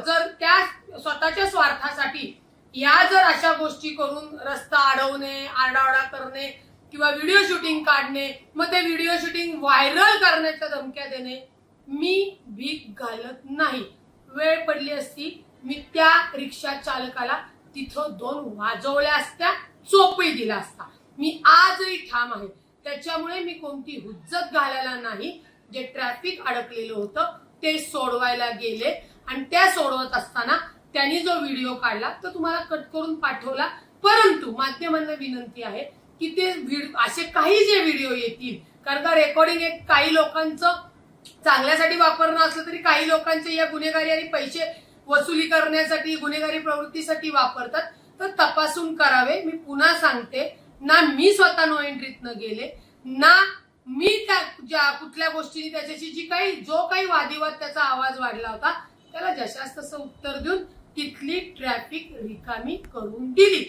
जर त्या स्वतःच्या स्वार्थासाठी या जर अशा गोष्टी करून रस्ता अडवणे, आरडाओरडा करणे किंवा व्हिडिओ शूटिंग काढणे, मग ते व्हिडिओ शूटिंग व्हायरल करण्याच्या धमक्या देणे, मी भीक घालत नाही. वेळ पडली असती मी त्या रिक्षा चालकाला तिथं 2 वाजवल्या असत्या, चोपही दिला असता. मी आजही ठाम आहे. त्याच्यामुळे मी कोणती हुज्जत घालायला नाही. जे ट्रॅफिक अडकलेलं होतं ते सोडवायला गेले आणि त्या सोडवत असताना त्यांनी जो व्हिडिओ काढला तो तुम्हाला कट करून पाठवला. परंतु माध्यमांना विनंती आहे की ते असे काही जे व्हिडिओ येतील, कारण का रेकॉर्डिंग एक काही लोकांचं चांगल्यासाठी वापरणं असलं तरी काही लोकांचे या गुन्हेगारी आणि पैसे वसुली करण्यासाठी, गुन्हेगारी प्रवृत्तीसाठी वापरतात, तर तपासून करावे. मी पुन्हा सांगते, ना मी स्वतः नो एंट्रीतनं गेले, ना मी त्या कुठल्या गोष्टीने त्याच्याशी जो काही वादिवाद त्याचा आवाज वाढला होता त्याला जशास तसं उत्तर देऊन तिथली ट्रॅफिक रिकामी करून दिली.